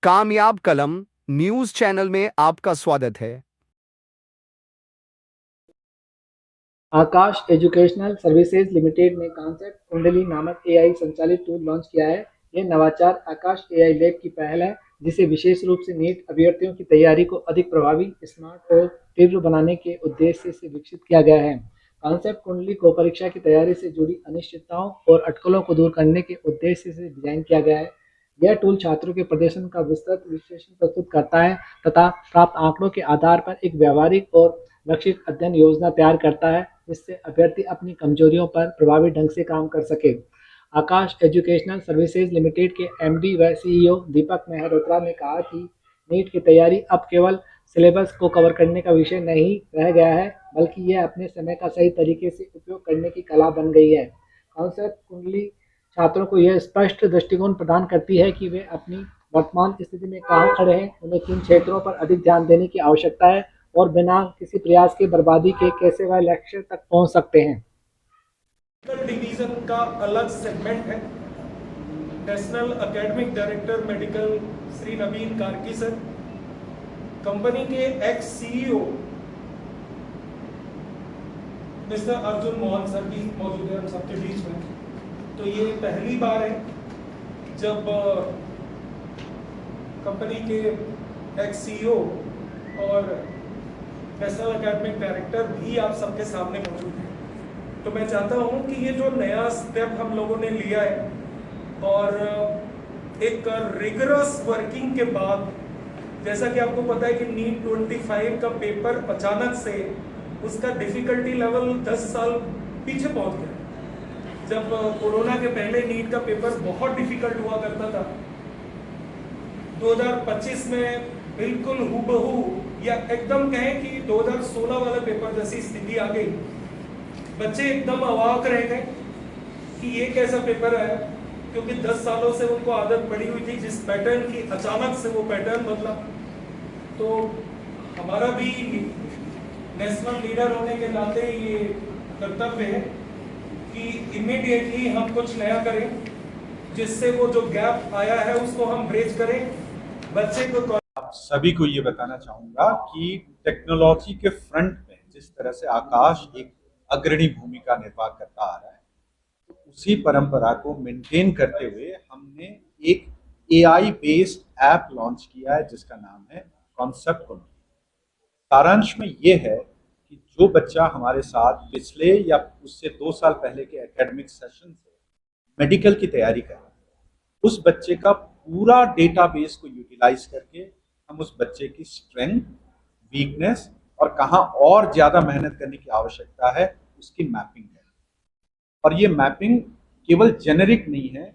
कामयाब कलम news channel में आपका स्वागत है। आकाश एजुकेशनल सर्विसेज लिमिटेड ने कॉन्सेप्ट कुंडली नामक एआई संचालित टूल लॉन्च किया है। यह नवाचार आकाश एआई लैब की पहल है, जिसे विशेष रूप से नीट अभ्यर्थियों की तैयारी को अधिक प्रभावी, स्मार्ट और तीव्र बनाने के उद्देश्य से विकसित किया गया है। कॉन्सेप्ट कुंडली को परीक्षा की तैयारी से जुड़ी अनिश्चितताओं और अटकलों को दूर करने के उद्देश्य से डिजाइन किया गया है। यह टूल छात्रों के प्रदर्शन का विस्तृत विश्लेषण प्रस्तुत करता है तथा प्राप्त आंकड़ों के आधार पर एक व्यावहारिक और लक्षित अध्ययन योजना तैयार करता है, जिससे अभ्यर्थी अपनी कमजोरियों पर प्रभावी ढंग से काम कर सके। आकाश एजुकेशनल सर्विसेज लिमिटेड के एमडी व सीईओ दीपक मेहरोत्रा ने कहा कि नीट की तैयारी अब केवल सिलेबस को कवर करने का विषय नहीं रह गया है, बल्कि यह अपने समय का सही तरीके से उपयोग करने की कला बन गई है। कॉन्सेप्ट कुंडली छात्रों को यह स्पष्ट दृष्टिकोण प्रदान करती है कि वे अपनी वर्तमान स्थिति में कहाँ खड़े हैं, उन्हें किन क्षेत्रों पर अधिक ध्यान देने की आवश्यकता है और बिना किसी प्रयास के बर्बादी के कैसे वह लक्ष्य तक पहुंच सकते हैं। डिवीजन का अलग सेगमेंट है। National academic director medical Shri Naveen Karki sir, company के ex CEO mister Arjun Mohan sir भी मौजूद है हम सबके बीच में। तो ये पहली बार है जब कंपनी के एक्स सीईओ और नेशनल एकेडमिक डायरेक्टर भी आप सबके सामने मौजूद हैं। तो मैं चाहता हूं कि ये जो नया स्टेप हम लोगों ने लिया है और एक रिगरस वर्किंग के बाद, जैसा कि आपको पता है कि नीट 25 का पेपर अचानक से उसका डिफिकल्टी लेवल 10 साल पीछे पहुंच गया। जब कोरोना के पहले नीट का पेपर बहुत डिफिकल्ट हुआ करता था, 2025 में बिल्कुल हूबहू या एकदम कहें कि 2016 वाला पेपर जैसी स्थिति आ गई। बच्चे एकदम अवाक रह गए कि ये कैसा पेपर है, क्योंकि 10 सालों से उनको आदत पड़ी हुई थी जिस पैटर्न की, अचानक से वो पैटर्न बदला। तो हमारा भी नेशनल लीडर होने के नाते ये कर्तव्य है कि इमीडिएटली हम कुछ नया करें, जिससे वो जो गैप आया है उसको हम ब्रेच करें। बच्चे को आप सभी को ये बताना चाहूंगा कि टेक्नोलॉजी के फ्रंट में जिस तरह से आकाश एक अग्रणी भूमिका निर्वाह करता आ रहा है, तो उसी परंपरा को मेंटेन करते हुए हमने एक एआई बेस्ड ऐप लॉन्च किया है जिसका नाम है कॉन्सेप्ट कुंडली। सारांश में ये है कि जो बच्चा हमारे साथ पिछले या उससे 2 साल पहले के एकेडमिक सेशन से मेडिकल की तैयारी कर रहा है, उस बच्चे का पूरा डेटाबेस को यूटिलाइज करके हम उस बच्चे की स्ट्रेंथ, वीकनेस और कहाँ और ज्यादा मेहनत करने की आवश्यकता है उसकी मैपिंग है। और ये मैपिंग केवल जेनेरिक नहीं है,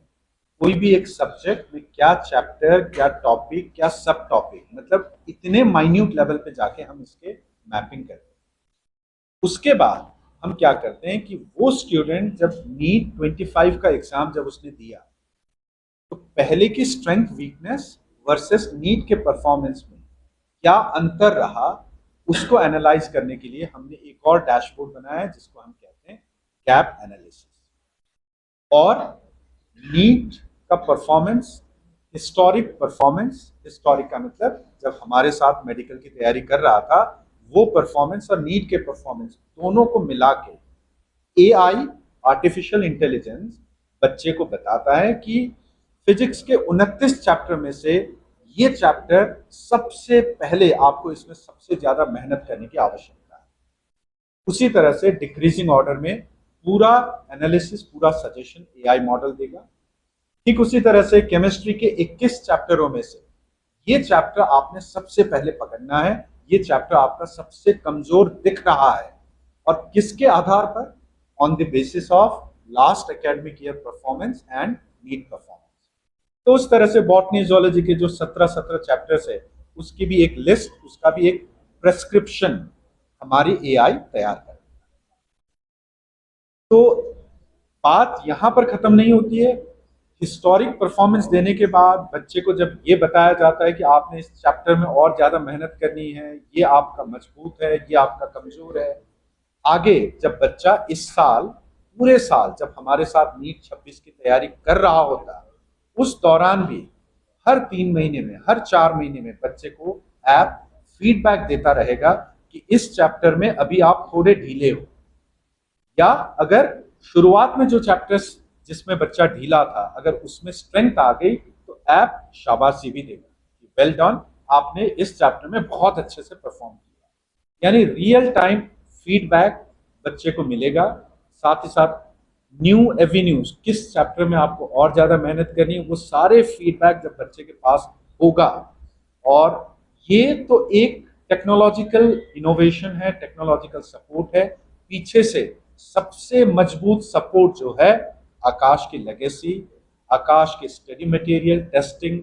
कोई भी एक सब्जेक्ट में क्या चैप्टर, क्या टॉपिक, क्या सब टॉपिक, मतलब इतने माइन्यूट लेवल पे जाके हम इसके मैपिंग करते हैं। उसके बाद हम क्या करते हैं कि वो स्टूडेंट जब नीट 25 का एग्जाम जब उसने दिया, तो पहले की स्ट्रेंथ वीकनेस वर्सेस नीट के परफॉर्मेंस में क्या अंतर रहा, उसको एनालाइज करने के लिए हमने एक और डैशबोर्ड बनाया है जिसको हम कहते हैं गैप एनालिसिस। और नीट का परफॉर्मेंस, हिस्टोरिक परफॉर्मेंस, हिस्टोरिक का मतलब जब हमारे साथ मेडिकल की तैयारी कर रहा था वो परफॉर्मेंस और नीट के परफॉर्मेंस दोनों को मिला के एआई, आर्टिफिशियल इंटेलिजेंस, बच्चे को बताता है कि फिजिक्स के 29 चैप्टर में से ये चैप्टर सबसे पहले आपको इसमें सबसे ज्यादा मेहनत करने की आवश्यकता है। उसी तरह से डिक्रीजिंग ऑर्डर में पूरा एनालिसिस, पूरा सजेशन एआई मॉडल देगा। ठीक उसी तरह से केमिस्ट्री के 21 चैप्टरों में से ये चैप्टर आपने सबसे पहले पकड़ना है, ये चैप्टर आपका सबसे कमजोर दिख रहा है, और किसके आधार पर? On the basis of last academic year performance and NEET performance. तो उस तरह से बॉटनी जूलॉजी के जो 17 चैप्टर्स है उसकी भी एक लिस्ट, उसका भी एक प्रेस्क्रिप्शन हमारी एआई तैयार कर। तो बात यहां पर खत्म नहीं होती है। हिस्टोरिक परफॉर्मेंस देने के बाद बच्चे को जब ये बताया जाता है कि आपने इस चैप्टर में और ज्यादा मेहनत करनी है, ये आपका मजबूत है, ये आपका कमजोर है, आगे जब बच्चा इस साल, पूरे साल जब हमारे साथ नीट 26 की तैयारी कर रहा होता, उस दौरान भी हर 3 महीने में, हर 4 महीने में बच्चे को ऐप फीडबैक देता रहेगा कि इस चैप्टर में अभी आप थोड़े ढीले हो, या अगर शुरुआत में जो चैप्टर्स जिसमें बच्चा ढीला था अगर उसमें स्ट्रेंथ आ गई तो ऐप शाबाशी भी देगा, वेल डन, आपने इस चैप्टर में बहुत अच्छे से परफॉर्म किया। यानी रियल टाइम फीडबैक बच्चे को मिलेगा। साथ ही साथ न्यू एवेन्यूज, किस चैप्टर में आपको और ज्यादा मेहनत करनी है, वो सारे फीडबैक जब बच्चे के पास होगा। और ये तो एक टेक्नोलॉजिकल इनोवेशन है, टेक्नोलॉजिकल सपोर्ट है। पीछे से सबसे मजबूत सपोर्ट जो है आकाश की लेगेसी, आकाश के स्टडी मटेरियल, टेस्टिंग,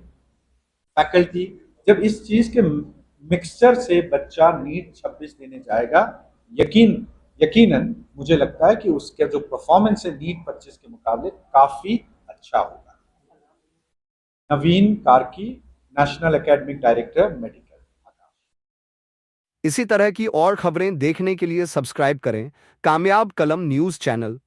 फैकल्टी, जब इस चीज के मिक्सचर से बच्चा नीट 26 देने जाएगा, यकीनन मुझे लगता है कि उसका जो परफॉर्मेंस है नीट 25 के मुकाबले काफी अच्छा होगा। Naveen Karki, national academic director, medical. इसी तरह की और खबरें देखने के लिए सब्सक्राइब करें कामयाब कलम न्यूज़ चैनल।